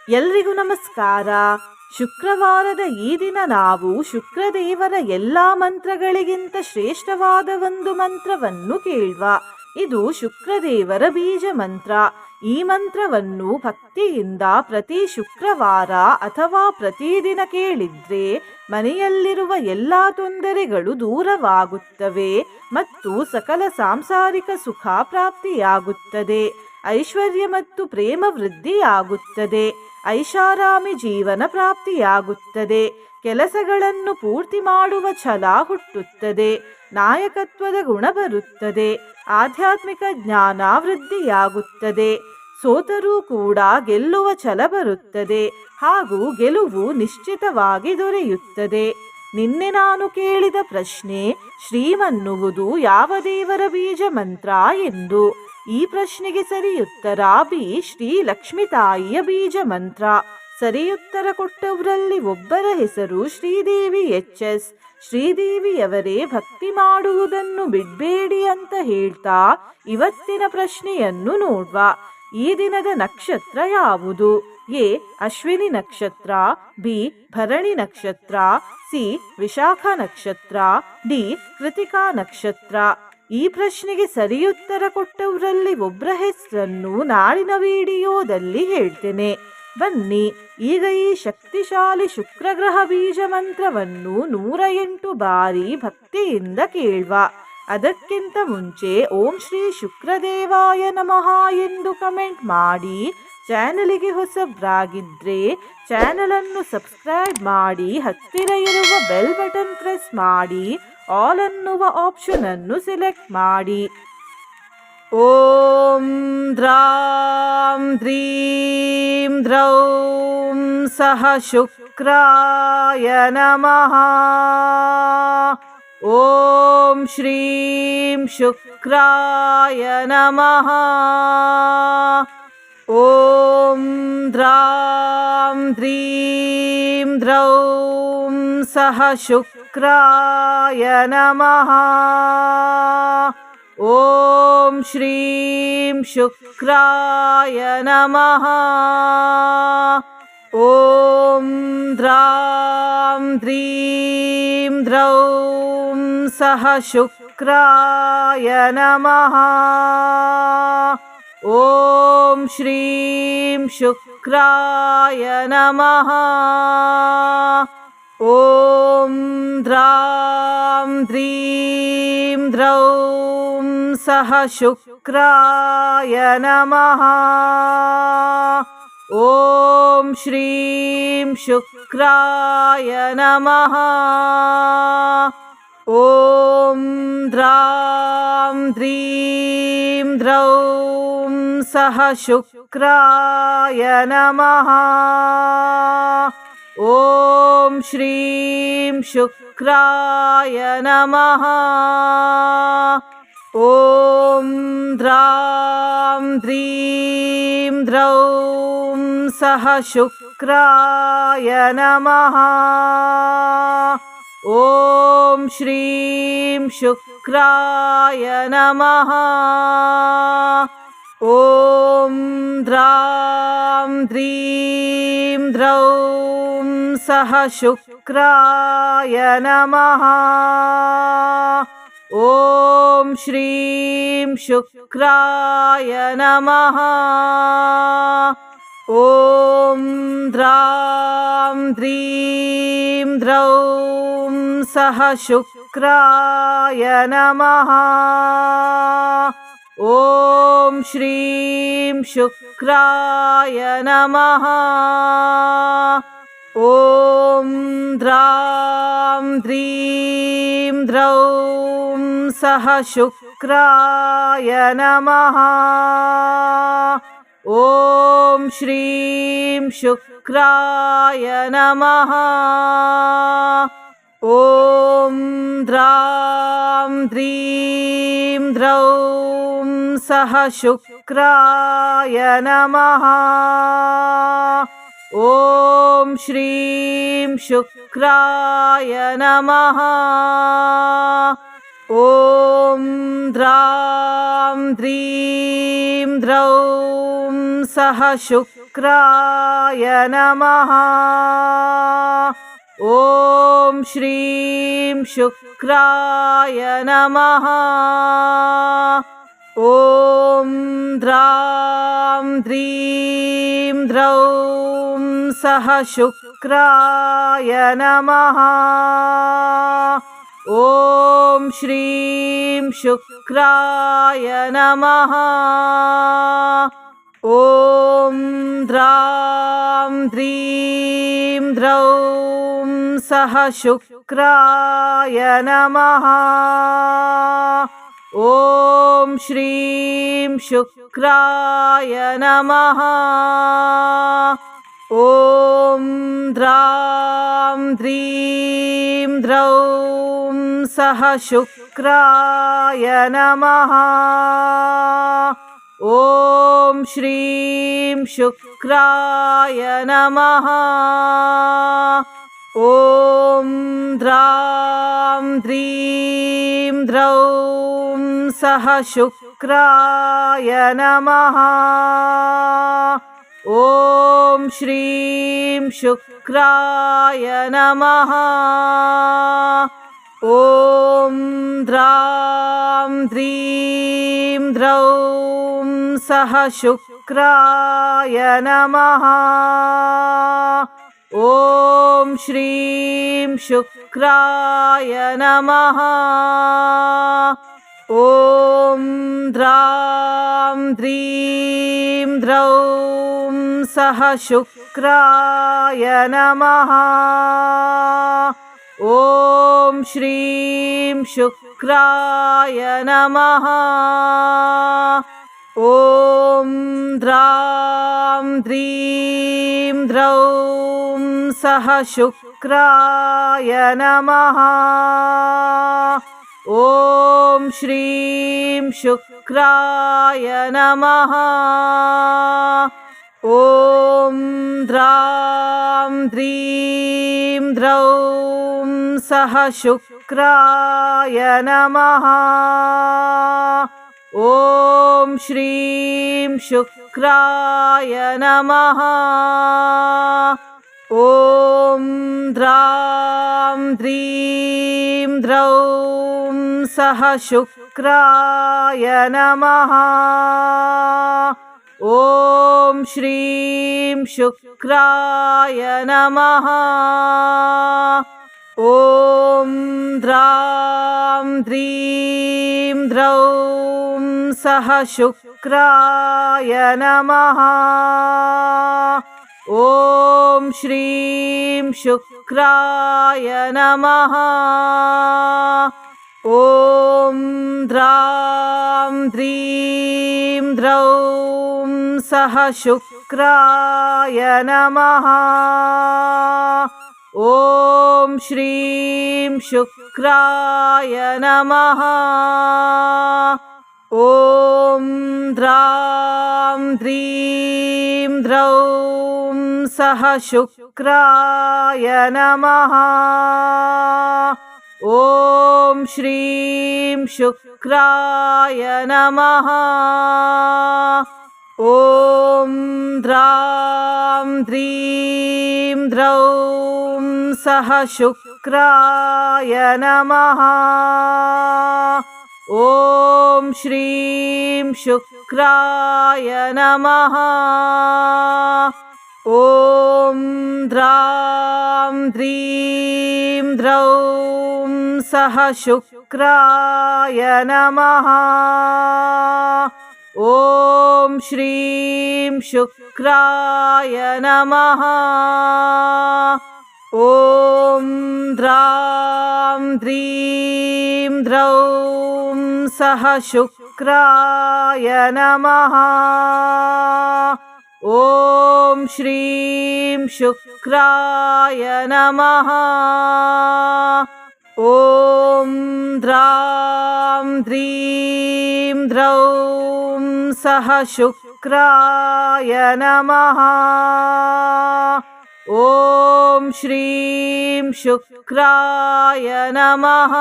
ಎಲ್ರಿಗೂ ನಮಸ್ಕಾರ. ಶುಕ್ರವಾರದ ಈ ದಿನ ನಾವು ಶುಕ್ರದೇವರ ಎಲ್ಲ ಮಂತ್ರಗಳಿಗಿಂತ ಶ್ರೇಷ್ಠವಾದ ಒಂದು ಮಂತ್ರವನ್ನು ಕೇಳುವ. ಇದು ಶುಕ್ರದೇವರ ಬೀಜ ಮಂತ್ರ. ಈ ಮಂತ್ರವನ್ನು ಭಕ್ತಿಯಿಂದ ಪ್ರತಿ ಶುಕ್ರವಾರ ಅಥವಾ ಪ್ರತಿದಿನ ಕೇಳಿದ್ರೆ ಮನೆಯಲ್ಲಿರುವ ಎಲ್ಲ ತೊಂದರೆಗಳು ದೂರವಾಗುತ್ತವೆ ಮತ್ತು ಸಕಲ ಸಾಂಸಾರಿಕ ಸುಖ ಪ್ರಾಪ್ತಿಯಾಗುತ್ತದೆ. ಐಶ್ವರ್ಯ ಮತ್ತು ಪ್ರೇಮ ವೃದ್ಧಿಯಾಗುತ್ತದೆ. ಐಷಾರಾಮಿ ಜೀವನ ಪ್ರಾಪ್ತಿಯಾಗುತ್ತದೆ. ಕೆಲಸಗಳನ್ನು ಪೂರ್ತಿ ಮಾಡುವ ಛಲ ಹುಟ್ಟುತ್ತದೆ. ನಾಯಕತ್ವದ ಗುಣ ಬರುತ್ತದೆ. ಆಧ್ಯಾತ್ಮಿಕ ಜ್ಞಾನ ವೃದ್ಧಿಯಾಗುತ್ತದೆ. ಸೋತರೂ ಕೂಡ ಗೆಲ್ಲುವ ಛಲ ಬರುತ್ತದೆ ಹಾಗೂ ಗೆಲುವು ನಿಶ್ಚಿತವಾಗಿ ದೊರೆಯುತ್ತದೆ. ನಿನ್ನೆ ನಾನು ಕೇಳಿದ ಪ್ರಶ್ನೆ, ಶ್ರೀಮನ್ನುವುದು ಯಾವ ದೇವರ ಬೀಜ ಮಂತ್ರ ಎಂದು. ಈ ಪ್ರಶ್ನೆಗೆ ಸರಿಯುತ್ತರ ಬಿ, ಶ್ರೀ ಲಕ್ಷ್ಮೀ ತಾಯಿಯ ಬೀಜ ಮಂತ್ರ. ಸರಿಯುತ್ತರ ಕೊಟ್ಟವರಲ್ಲಿ ಒಬ್ಬರ ಹೆಸರು ಶ್ರೀದೇವಿ ಎಚ್.ಎಸ್. ಶ್ರೀದೇವಿಯವರೇ ಭಕ್ತಿ ಮಾಡುವುದನ್ನು ಬಿಡಬೇಡಿ ಅಂತ ಹೇಳ್ತಾ ಇವತ್ತಿನ ಪ್ರಶ್ನೆಯನ್ನು ನೋಡುವ. ಈ ದಿನದ ನಕ್ಷತ್ರ ಯಾವುದು? ಎ, ಅಶ್ವಿನಿ ನಕ್ಷತ್ರ, ಬಿ, ಭರಣಿ ನಕ್ಷತ್ರ, ಸಿ, ವಿಶಾಖ ನಕ್ಷತ್ರ, ಡಿ, ಕೃತಿಕಾ ನಕ್ಷತ್ರ. ಈ ಪ್ರಶ್ನೆಗೆ ಸರಿಯುತ್ತರ ಕೊಟ್ಟವರಲ್ಲಿ ಒಬ್ಬರ ಹೆಸರನ್ನು ನಾಳಿನ ವಿಡಿಯೋದಲ್ಲಿ ಹೇಳ್ತೇನೆ. ಬನ್ನಿ ಈಗ ಈ ಶಕ್ತಿಶಾಲಿ ಶುಕ್ರಗ್ರಹ ಬೀಜ ಮಂತ್ರವನ್ನು 108 ಬಾರಿ ಭಕ್ತಿಯಿಂದ ಕೇಳುವ. ಅದಕ್ಕಿಂತ ಮುಂಚೆ ಓಂ ಶ್ರೀ ಶುಕ್ರದೇವಾಯ ನಮಃ ಎಂದು ಕಮೆಂಟ್ ಮಾಡಿ. ಚಾನಲಿಗೆ ಹೊಸಬ್ರಾಗಿದ್ರೆ ಚಾನಲನ್ನು ಸಬ್ಸ್ಕ್ರೈಬ್ ಮಾಡಿ, ಹತ್ತಿರ ಇರುವ ಬೆಲ್ ಬಟನ್ ಪ್ರೆಸ್ ಮಾಡಿ, ಆಲ್ ಅನ್ನುವ ಆಪ್ಷನ್ ಅನ್ನು ಸೆಲೆಕ್ಟ್ ಮಾಡಿ. ಓಂ ದ್ರಾಂ ದ್ರೀಂ ದ್ರೌಂ ಸಹ ಶುಕ್ರಾಯ ನಮಃ. ಓಂ ಶ್ರೀಂ ಶುಕ್ರಾಯ ನಮಃ. ಓಂ ದ್ರಾಂ ದ್ರೀಂ ದ್ರೌಂ ಸಹ ಶುಕ್ರಾಯ ನಮಃ. ಓಂ ಶ್ರೀಂ ಶುಕ್ರಾಯ ನಮಃ. ಓಂ ದ್ರಾಂ ದ್ರೀಂ ದ್ರೌಂ ಸಹ ಶುಕ್ರಾಯ ನಮಃ. ಓಂ ಶ್ರೀಂ ಶುಕ್ರಾಯ ನಮಃ. ಓಂ ದ್ರಾಂ ದ್ರೀಂ ದ್ರೌಂ ಸಹ ಶುಕ್ರಾಯ ನಮಃ. ಓಂ ಶ್ರೀಂ ಶುಕ್ರಾಯ ನಮಃ. ಓಂ ದ್ರಾಂ ದ್ರೀಂ ದ್ರೌಂ ಸಹ ಶುಕ್ರಾಯ ನಮಃ. ಓಂ ಶ್ರೀಂ ಶುಕ್ರಾಯ ನಮಃ. ಓಂ ದ್ರಾಂ ದ್ರೀಂ ದ್ರೌಂ ಸಹ ಶುಕ್ರಾಯ ನಮಃ. ಓಂ ಶ್ರೀಂ ಶುಕ್ರಾಯ ನಮಃ. ಓಂ ದ್ರಾಂ ದ್ರೀಂ ದ್ರೌಂ ಸಹ ಶುಕ್ರಾಯ ನಮಃ. ಓಂ ಶ್ರೀಂ ಶುಕ್ರಾಯ ನಮಃ. ಓಂ ದ್ರಾಂ ದ್ರೀಂ ದ್ರೌಂ ಸಹ ಶುಕ್ರಾಯ ನಮಃ. ಓಂ ಶ್ರೀಂ ಶುಕ್ರಾಯ ನಮಃ. ಓಂ ದ್ರಾಂ ದ್ರೀಂ ದ್ರೌಂ ಸಹ ಶುಕ್ರಾಯ ನಮಃ. ಓಂ ಶ್ರೀಂ ಶುಕ್ರಾಯ ನಮಃ. ಓಂ ದ್ರಾಂ ದ್ರೀಂ ದ್ರೌಂ ಸಹ ಶುಕ್ರಾಯ ನಮಃ. ಓಂ ಶ್ರೀಂ ಶುಕ್ರಾಯ ನಮಃ. ॐ द्रां द्रीं द्रौं सः शुक्राय नमः। ॐ श्रीं शुक्राय नमः। ॐ द्रां द्रीं द्रौं सः शुक्राय नमः। ॐ श्रीं शुक्राय नमः। ॐ द्रां द्रीं द्रौं सः शुक्राय नमः। ॐ श्रीं शुक्राय नमः। ॐ द्रां द्रीं द्रौं सः शुक्राय नमः। ॐ श्रीं शुक्राय नमः। ॐ द्रां द्रीं द्रौं सः शुक्राय नमः। ॐ श्रीं शुक्राय नमः। ॐ द्रां द्रीं द्रौं सः शुक्राय नमः। ॐ श्रीं शुक्राय नमः। ॐ द्रां द्रीं द्रौं सः शुक्राय नमः। ॐ श्रीं शुक्राय नमः। ॐ द्रां द्रीं द्रौं सः शुक्राय नमः। ॐ श्रीं शुक्राय नमः। ॐ द्रां द्रीं द्रौं सः शुक्राय नमः। ॐ श्रीं शुक्राय नमः। ॐ द्रां द्रीं द्रौं सः शुक्राय नमः। ॐ श्रीं शुक्राय नमः। ॐ द्रां द्रीं द्रौं सः शुक्राय नमः। ॐ श्रीं शुक्राय नमः। ॐ द्रां द्रीं द्रौं सः शुक्राय नमः। ॐ श्रीं शुक्राय नमः। ॐ द्रां द्रीं द्रौं सः शुक्राय नमः। ॐ श्रीं शुक्राय नमः। ॐ द्रां द्रीं द्रौं सः शुक्राय नमः। ॐ श्रीं शुक्राय नमः। ॐ द्रां द्रीं द्रौं सः शुक्राय नमः। ॐ श्रीं शुक्राय नमः। ॐ द्रां द्रीं द्रौं सः शुक्राय नमः। ॐ श्रीं शुक्राय नमः। ॐ द्रां द्रीं द्रौं सः शुक्राय नमः। ॐ श्रीं शुक्राय नमः।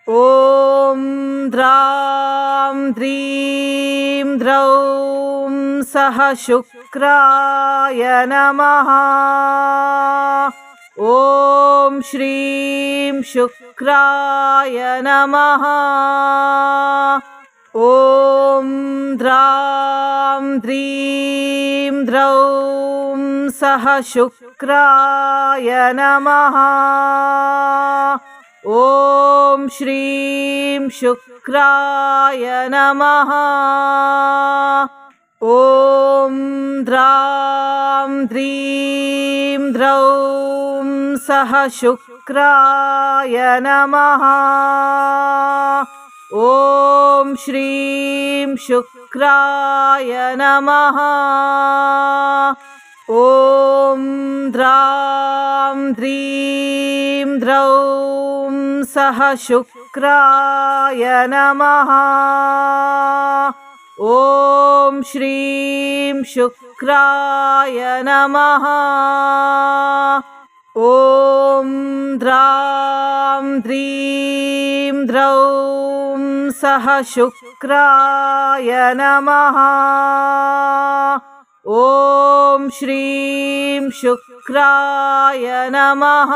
ॐ द्रां द्रीं द्रौं सः शुक्राय नमः। ॐ श्रीं शुक्राय नमः। ॐ द्रां द्रीं द्रौं सः शुक्राय नमः। ॐ श्रीं शुक्राय नमः। ॐ द्रां द्रीं द्रौं सः शुक्राय नमः। ॐ श्रीं शुक्राय नमः। ॐ द्रां द्रीं द्रौं सः शुक्राय नमः। ॐ श्रीं शुक्राय नमः। ॐ द्रां द्रीं द्रौं सः शुक्राय नमः। ॐ श्रीं शुक्राय नमः।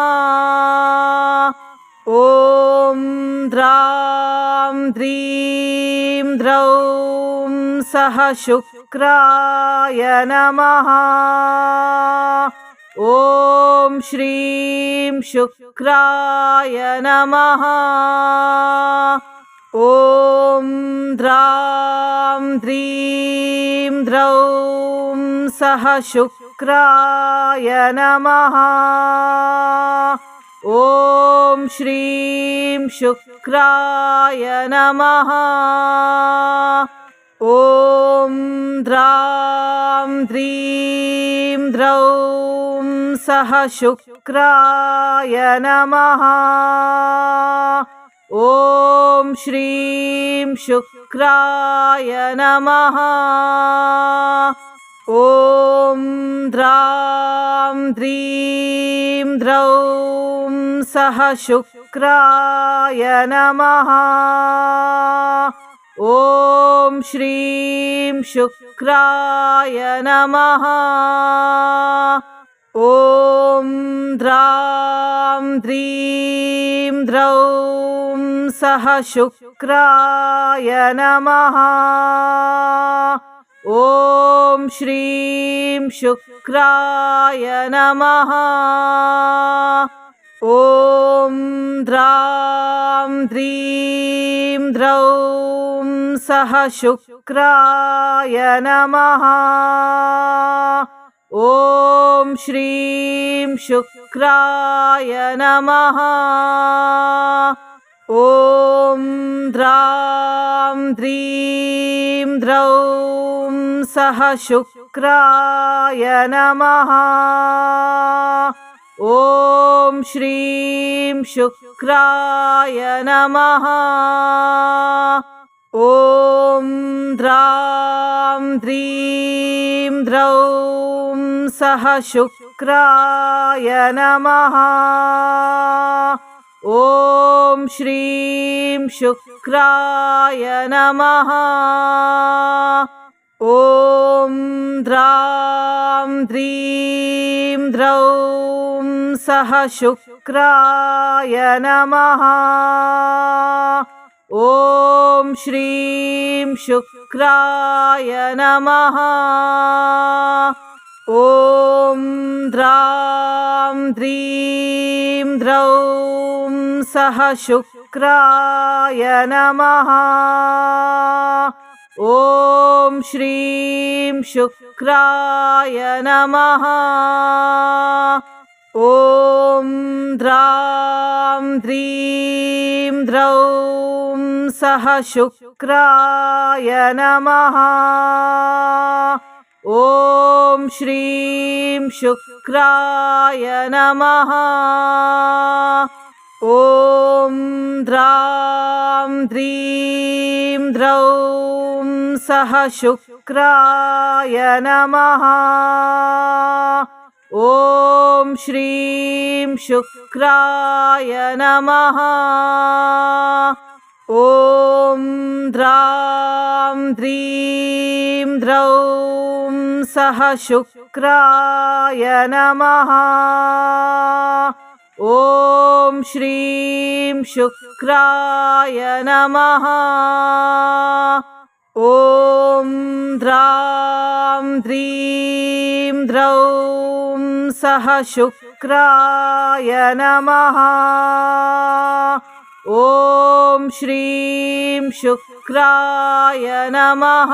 ॐ द्रां द्रीं द्रौं सः शुक्राय नमः। ॐ श्रीं शुक्राय नमः। ॐ द्रां द्रीं द्रौं सः शुक्राय नमः। ॐ श्रीं शुक्राय नमः। ॐ द्रां द्रीं द्रौं सः शुक्राय नमः। ॐ श्रीं शुक्राय नमः। ॐ द्रां द्रीं द्रौं सः शुक्राय नमः। ॐ श्रीं शुक्राय नमः। ॐ द्रां द्रीं द्रौं सः शुक्राय नमः। ॐ श्रीं शुक्राय नमः। ॐ द्रां द्रीं द्रौं सः शुक्राय नमः। ॐ श्रीं शुक्राय नमः। ॐ द्रां द्रीं द्रौं सः शुक्राय नमः। ॐ श्रीं शुक्राय नमः। ॐ द्रां द्रीं द्रौं सः शुक्राय नमः। ॐ श्रीं शुक्राय नमः। ॐ द्रां द्रीं द्रौं सः शुक्राय नमः। ॐ श्रीं शुक्राय नमः। ॐ द्रां द्रीं द्रौं सः शुक्राय नमः। ॐ श्रीं शुक्राय नमः। ॐ द्रां द्रीं द्रौं सः शुक्राय नमः। ॐ श्रीं शुक्राय नमः। ॐ द्रां द्रीं द्रौं सः शुक्राय नमः। ॐ श्रीं शुक्राय नमः। ॐ द्रां द्रीं द्रौं सः शुक्राय नमः। ॐ श्रीं शुक्राय नमः। ॐ द्रां द्रीं द्रौं सः शुक्राय नमः। ॐ श्रीं शुक्राय नमः।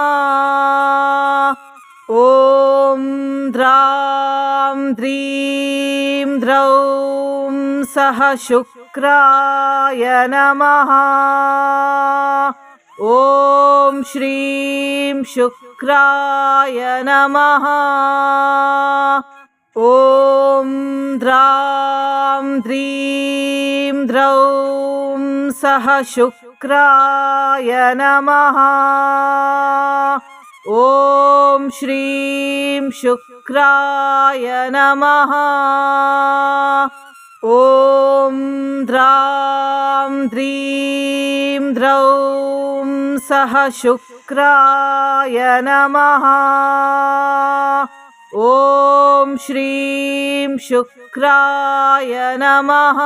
ॐ द्रां द्रीं द्रौं सः शुक्राय नमः। ॐ श्रीं शुक्राय नमः। ॐ द्रां द्रीं द्रौं सः शुक्राय नमः। ॐ श्रीं शुक्राय नमः। ॐ द्रां द्रीं द्रौं सः शुक्राय नमः। ॐ श्रीं शुक्राय नमः।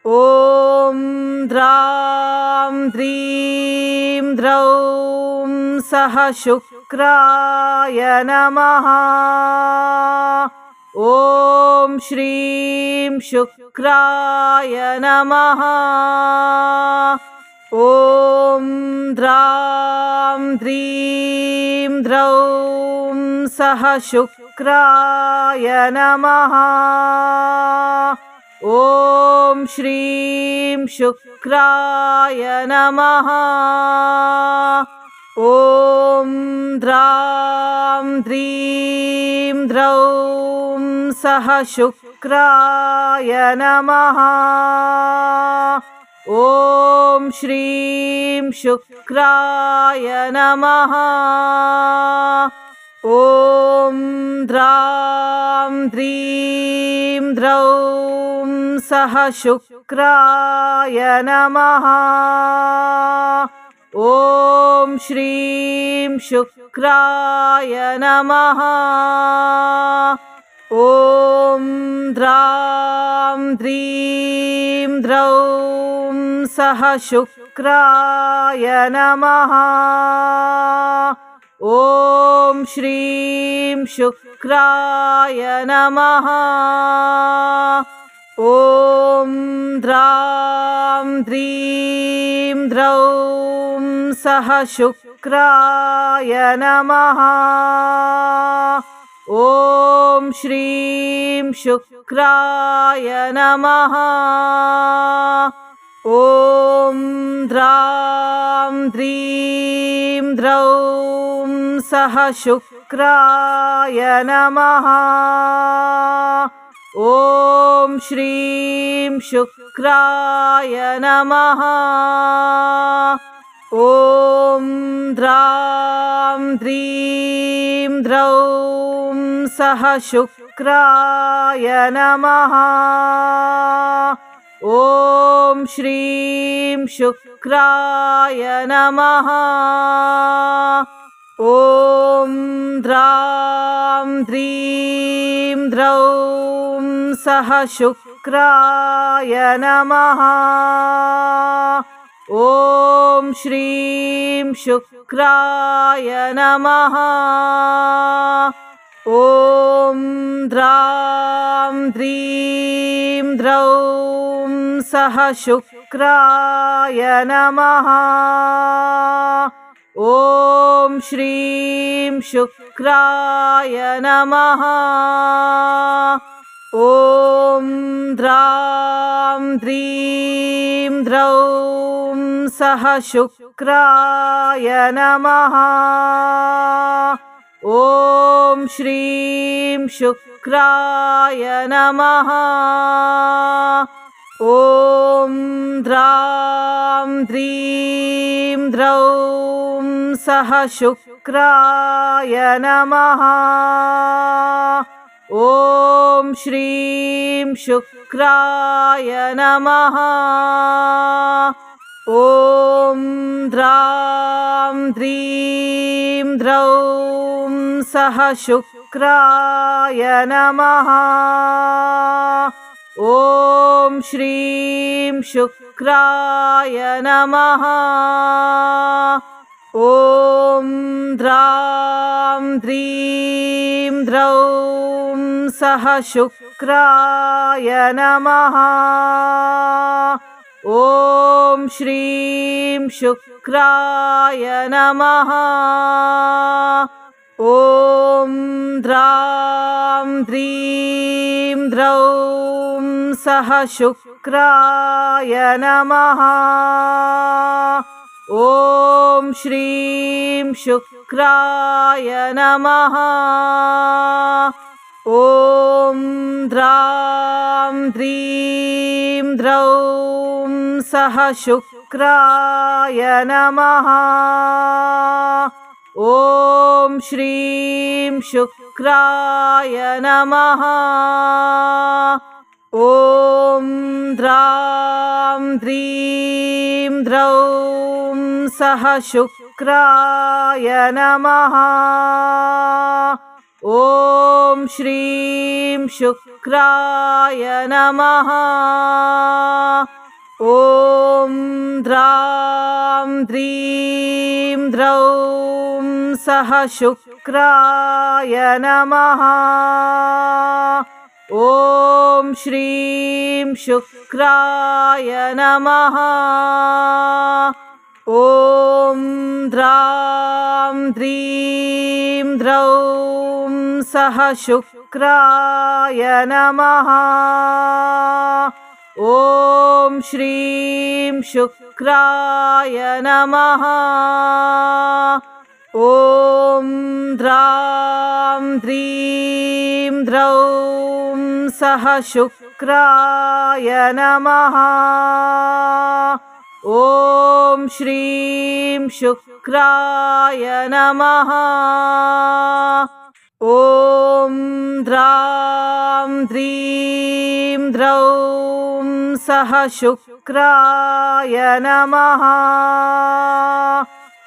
ॐ द्रां द्रीं द्रौं सः शुक्राय नमः। ॐ श्रीं शुक्राय नमः। ॐ द्रां द्रीं द्रौं सः शुक्राय नमः। ॐ श्रीं शुक्राय नमः। ॐ द्रां द्रीं द्रौं सः शुक्राय नमः। ॐ श्रीं शुक्राय नमः। ॐ द्रां द्रीं द्रौं सः शुक्राय नमः। ॐ श्रीं शुक्राय नमः। ॐ द्रां द्रीं द्रौं सः शुक्राय नमः। ॐ श्रीं शुक्राय नमः। ॐ द्रां द्रीं द्रौं सः शुक्राय नमः। ॐ श्रीं शुक्राय नमः। ॐ द्रां द्रीं द्रौं सः शुक्राय नमः। ॐ श्रीं शुक्राय नमः। ॐ द्रां द्रीं द्रौं सः शुक्राय नमः। ॐ श्रीं शुक्राय नमः। ॐ द्रां द्रीं द्रौं सः शुक्राय नमः। ॐ श्रीं शुक्राय नमः। ॐ द्रां द्रीं द्रौं सः शुक्राय नमः। ॐ श्रीं शुक्राय नमः। ॐ द्रां द्रीं द्रौं सः शुक्राय नमः। ॐ श्रीं शुक्राय नमः। ॐ द्रां द्रीं द्रौं सः शुक्राय नमः। ॐ श्रीं शुक्राय नमः। ॐ द्रां द्रीं द्रौं सः शुक्राय नमः। ॐ श्रीं शुक्राय नमः। ॐ द्रां द्रीं द्रौं सः शुक्राय नमः। ॐ श्रीं शुक्राय नमः। ॐ द्रां द्रीं द्रौं सः शुक्राय नमः। ॐ श्रीं शुक्राय नमः। ॐ द्रां द्रीं द्रौं सः शुक्राय नमः। ॐ श्रीं शुक्राय नमः। ॐ द्रां द्रीं द्रौं सः शुक्राय नमः। ॐ श्रीं शुक्राय नमः। ॐ द्रां द्रीं द्रौं सः शुक्राय नमः। ॐ श्रीं शुक्राय नमः। ॐ द्रां द्रीं द्रौं सः शुक्राय नमः। ॐ श्रीं शुक्राय नमः। ॐ द्रां द्रीं द्रौं सः शुक्राय नमः। ॐ श्रीं शुक्राय नमः। ॐ द्रां द्रीं द्रौं सः शुक्राय नमः।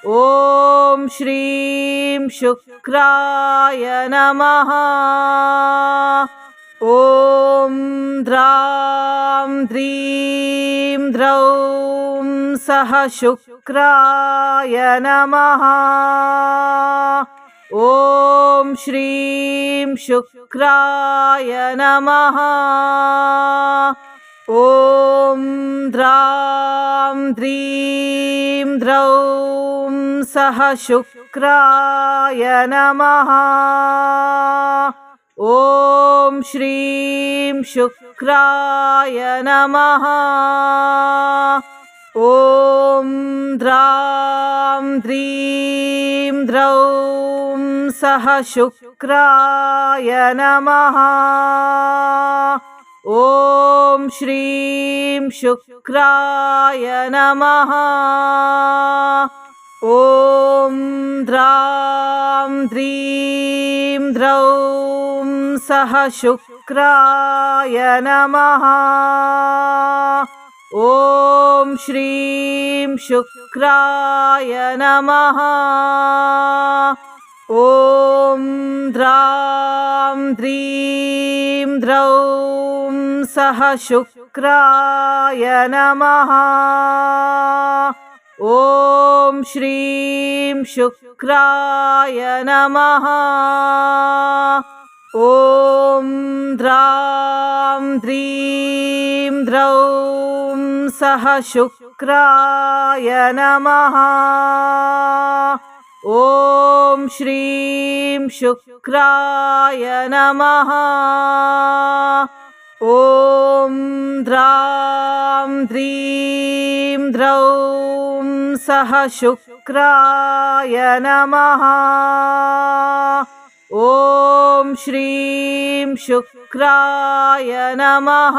ॐ श्रीं शुक्राय नमः। ॐ द्रां द्रीं द्रौं सः शुक्राय नमः। ॐ श्रीं शुक्राय नमः। ॐ द्रां द्रीं द्रौं सः शुक्राय नमः। ॐ श्रीं शुक्राय नमः। ॐ द्रां द्रीं द्रौं सः शुक्राय नमः। ॐ श्रीं शुक्राय नमः। ॐ द्रां द्रीं द्रौं सः शुक्राय नमः। ॐ श्रीं शुक्राय नमः। ॐ द्रां द्रीं द्रौं सः शुक्राय नमः। ॐ श्रीं शुक्राय नमः। ॐ द्रां द्रीं द्रौं सः शुक्राय नमः। ॐ श्रीं शुक्राय नमः। ॐ द्रां द्रीं द्रौं सः शुक्राय नमः। ॐ श्रीं शुक्राय नमः।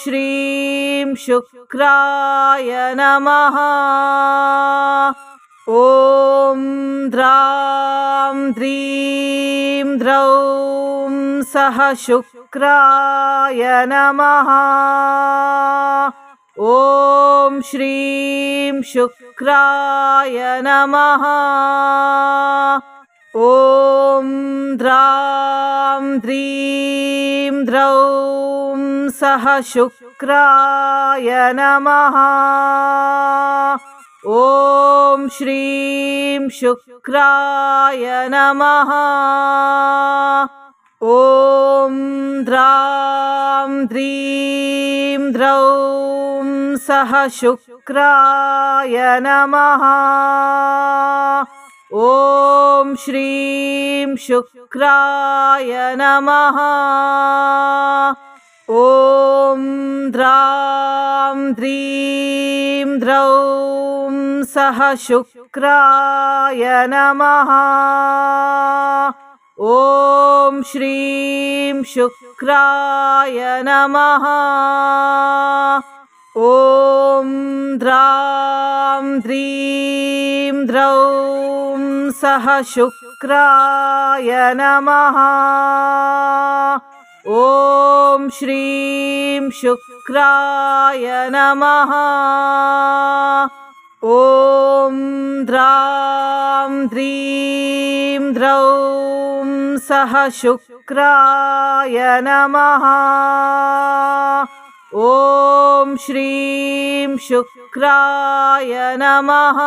श्रीं शुक्राय नमः। ॐ द्रां द्रीं द्रौं सः शुक्राय नमः। ॐ श्रीं शुक्राय नमः। ॐ द्रां द्रीं द्रौं सः शुक्राय नमः। ॐ श्रीं शुक्राय नमः। ॐ द्रां द्रीं द्रौं सः शुक्राय नमः। ॐ श्रीं शुक्राय नमः। ॐ द्रां द्रीं द्रौं सः शुक्राय नमः। ॐ श्रीं शुक्राय नमः। ॐ द्रां द्रीं द्रौं सः शुक्राय नमः। ॐ श्रीं शुक्राय नमः। ॐ द्रां द्रीं द्रौं सः शुक्राय नमः। ॐ श्रीं शुक्राय नमः।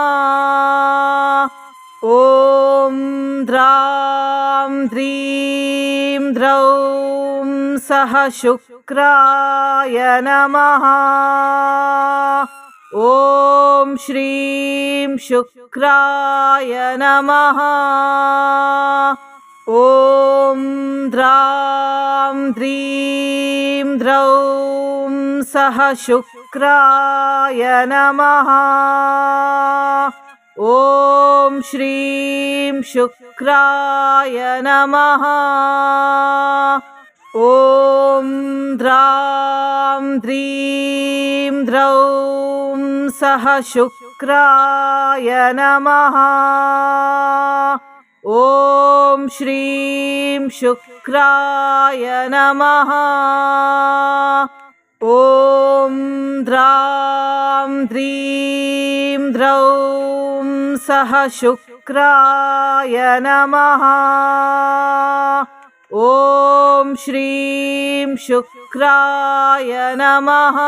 ॐ द्रां द्रीं द्रौं सः शुक्राय नमः। ॐ श्रीं शुक्राय नमः। ॐ द्रां द्रीं द्रौं सः शुक्राय नमः। ॐ श्रीं शुक्राय नमः। ॐ द्रां द्रीं द्रौं सः शुक्राय नमः। ॐ श्रीं शुक्राय नमः। ॐ द्रां द्रीं द्रौं सः शुक्राय नमः। ॐ श्रीं शुक्राय नमः।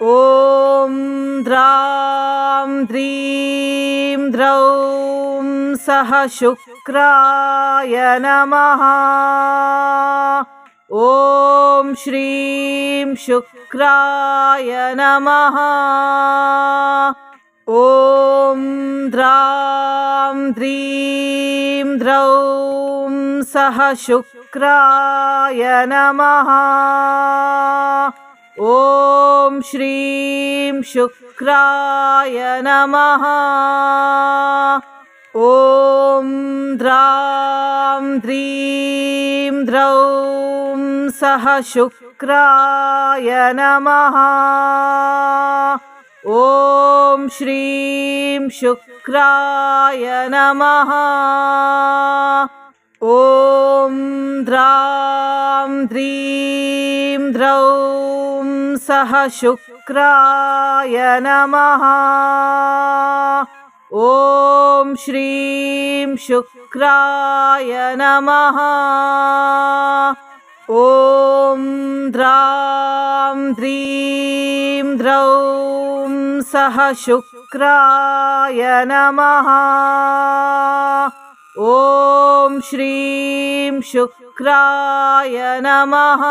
ॐ द्रां द्रीं द्रौं सः शुक्राय नमः। ॐ श्रीं शुक्राय नमः। ॐ द्रां द्रीं द्रौं सः शुक्राय नमः। ॐ श्रीं शुक्राय नमः। ॐ द्रां द्रीं द्रौं सः शुक्राय नमः। ॐ श्रीं शुक्राय नमः। ॐ द्रां द्रीं द्रौं सः शुक्राय नमः। ॐ श्रीं शुक्राय नमः। ॐ द्रां द्रीं द्रौं सः शुक्राय नमः। ॐ श्रीं शुक्राय नमः।